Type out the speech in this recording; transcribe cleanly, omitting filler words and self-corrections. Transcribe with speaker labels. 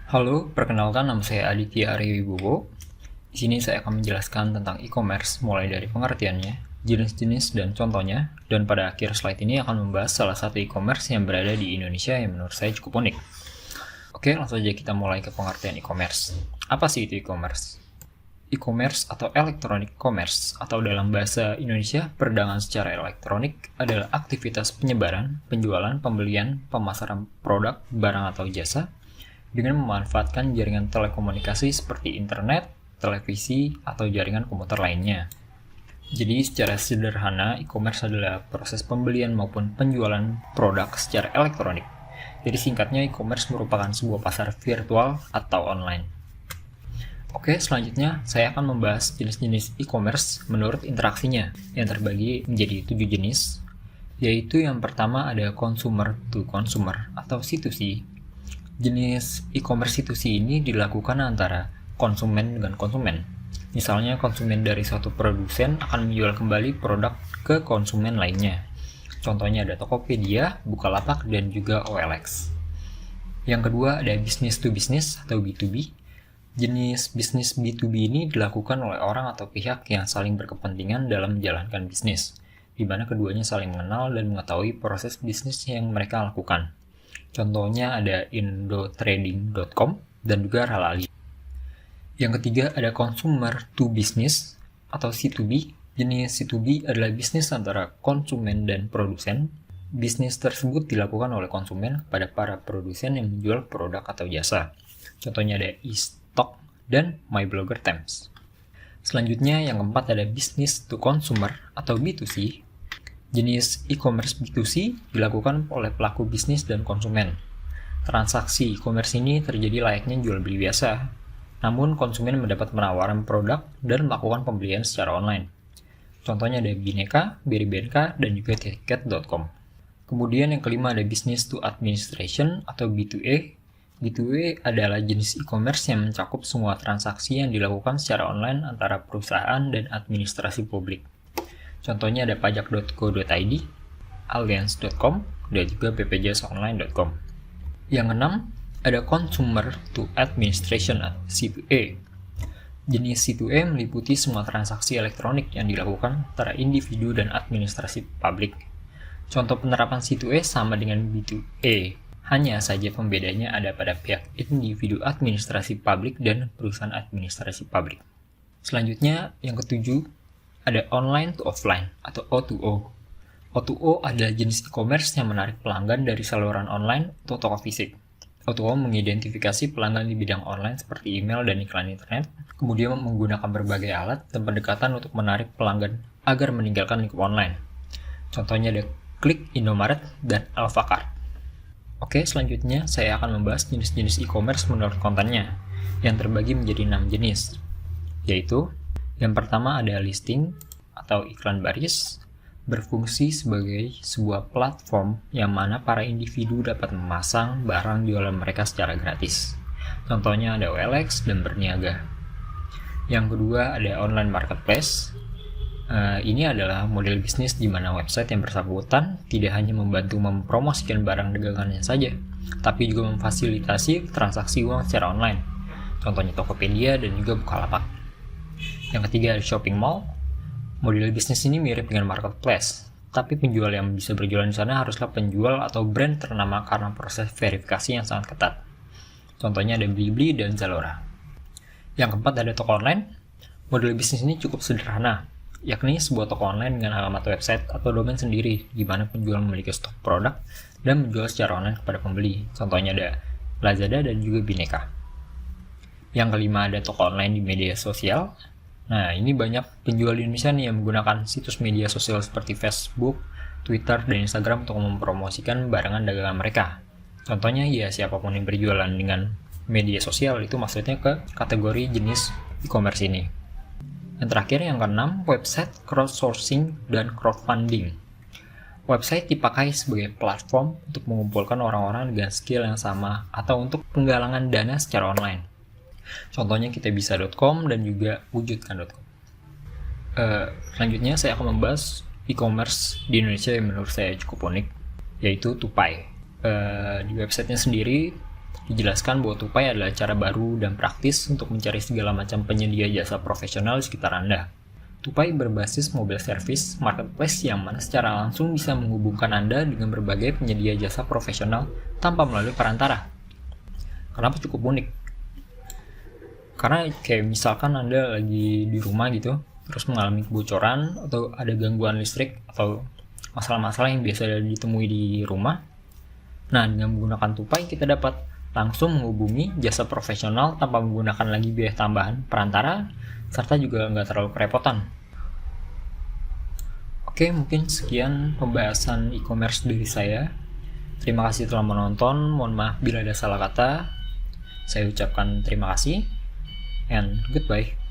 Speaker 1: Halo, perkenalkan nama saya Aditya Aryawibowo. Di sini saya akan menjelaskan tentang e-commerce mulai dari pengertiannya, jenis-jenis dan contohnya, dan pada akhir slide ini akan membahas salah satu e-commerce yang berada di Indonesia yang menurut saya cukup unik. Oke, langsung saja kita mulai ke pengertian e-commerce. Apa sih itu e-commerce? E-commerce atau electronic commerce atau dalam bahasa Indonesia perdagangan secara elektronik adalah aktivitas penyebaran, penjualan, pembelian, pemasaran produk, barang atau jasa dengan memanfaatkan jaringan telekomunikasi seperti internet, televisi, atau jaringan komputer lainnya. Jadi secara sederhana, e-commerce adalah proses pembelian maupun penjualan produk secara elektronik. Jadi singkatnya, e-commerce merupakan sebuah pasar virtual atau online. Oke, selanjutnya saya akan membahas jenis-jenis e-commerce menurut interaksinya yang terbagi menjadi 7 jenis, yaitu yang pertama ada consumer to consumer atau C2C. Jenis e-commerce C2C ini dilakukan antara konsumen dengan konsumen. Misalnya konsumen dari suatu produsen akan menjual kembali produk ke konsumen lainnya. Contohnya ada Tokopedia, Bukalapak, dan juga OLX. Yang kedua ada business to business atau B2B. Jenis bisnis B2B ini dilakukan oleh orang atau pihak yang saling berkepentingan dalam menjalankan bisnis, di mana keduanya saling mengenal dan mengetahui proses bisnis yang mereka lakukan. Contohnya ada indotrading.com dan juga Ralali. Yang ketiga ada consumer to business atau C2B. Jenis C2B adalah bisnis antara konsumen dan produsen. Bisnis tersebut dilakukan oleh konsumen kepada para produsen yang menjual produk atau jasa. Contohnya ada e-stock dan MyBlogger Times. Selanjutnya yang keempat ada business to consumer atau B2C. Jenis e-commerce B2C dilakukan oleh pelaku bisnis dan konsumen. Transaksi e-commerce ini terjadi layaknya jual beli biasa, namun konsumen mendapat penawaran produk dan melakukan pembelian secara online. Contohnya ada Bineka, BRIBNK, dan juga tiket.com. Kemudian yang kelima ada business to administration atau B2A. B2A adalah jenis e-commerce yang mencakup semua transaksi yang dilakukan secara online antara perusahaan dan administrasi publik. Contohnya ada pajak.go.id, allianz.com, dan juga bpjsonline.com. Yang keenam, ada consumer to administration atau C2A. Jenis C2A meliputi semua transaksi elektronik yang dilakukan antara individu dan administrasi publik. Contoh penerapan C2A sama dengan B2A. Hanya saja pembedanya ada pada pihak individu administrasi publik dan perusahaan administrasi publik. Selanjutnya, yang ketujuh, ada online to offline atau O2O. O2O adalah jenis e-commerce yang menarik pelanggan dari saluran online atau toko fisik. O2O mengidentifikasi pelanggan di bidang online seperti email dan iklan internet, kemudian menggunakan berbagai alat dan pendekatan untuk menarik pelanggan agar meninggalkan lingkup online. Contohnya ada Klik, Indomaret, dan Alfacart. Oke, selanjutnya saya akan membahas jenis-jenis e-commerce menurut kontennya, yang terbagi menjadi 6 jenis, yaitu yang pertama ada listing atau iklan baris, berfungsi sebagai sebuah platform yang mana para individu dapat memasang barang jualan mereka secara gratis. Contohnya ada OLX dan Berniaga. Yang kedua ada online marketplace. Ini adalah model bisnis di mana website yang bersangkutan tidak hanya membantu mempromosikan barang dagangannya saja, tapi juga memfasilitasi transaksi uang secara online. Contohnya Tokopedia dan juga Bukalapak. Yang ketiga ada shopping mall. Model bisnis ini mirip dengan marketplace, tapi penjual yang bisa berjualan di sana haruslah penjual atau brand ternama karena proses verifikasi yang sangat ketat. Contohnya ada Blibli dan Zalora. Yang keempat ada toko online. Model bisnis ini cukup sederhana, yakni sebuah toko online dengan alamat website atau domain sendiri, di mana penjual memiliki stok produk dan menjual secara online kepada pembeli. Contohnya ada Lazada dan juga Bineka. Yang kelima ada toko online di media sosial. Nah, ini banyak penjual di Indonesia nih yang menggunakan situs media sosial seperti Facebook, Twitter, dan Instagram untuk mempromosikan barangan dagangan mereka. Contohnya ya siapapun yang berjualan dengan media sosial itu maksudnya ke kategori jenis e-commerce ini. Yang terakhir yang keenam, website crowdsourcing dan crowdfunding. Website dipakai sebagai platform untuk mengumpulkan orang-orang dengan skill yang sama atau untuk penggalangan dana secara online. Contohnya kitabisa.com dan juga wujudkan.com. Selanjutnya saya akan membahas e-commerce di Indonesia yang menurut saya cukup unik, yaitu Tupai. Di websitenya sendiri Dijelaskan bahwa Tupai adalah cara baru dan praktis untuk mencari segala macam penyedia jasa profesional di sekitar Anda. Tupai berbasis mobile service marketplace yang mana secara langsung bisa menghubungkan Anda dengan berbagai penyedia jasa profesional tanpa melalui perantara. Kenapa cukup unik? Karena kayak misalkan Anda lagi di rumah gitu, terus mengalami kebocoran atau ada gangguan listrik atau masalah-masalah yang biasa ditemui di rumah. Nah, dengan menggunakan Tupai kita dapat langsung menghubungi jasa profesional tanpa menggunakan lagi biaya tambahan perantara, serta juga nggak terlalu kerepotan. Oke, mungkin sekian pembahasan e-commerce dari saya. Terima kasih telah menonton, mohon maaf bila ada salah kata. Saya ucapkan terima kasih, and goodbye.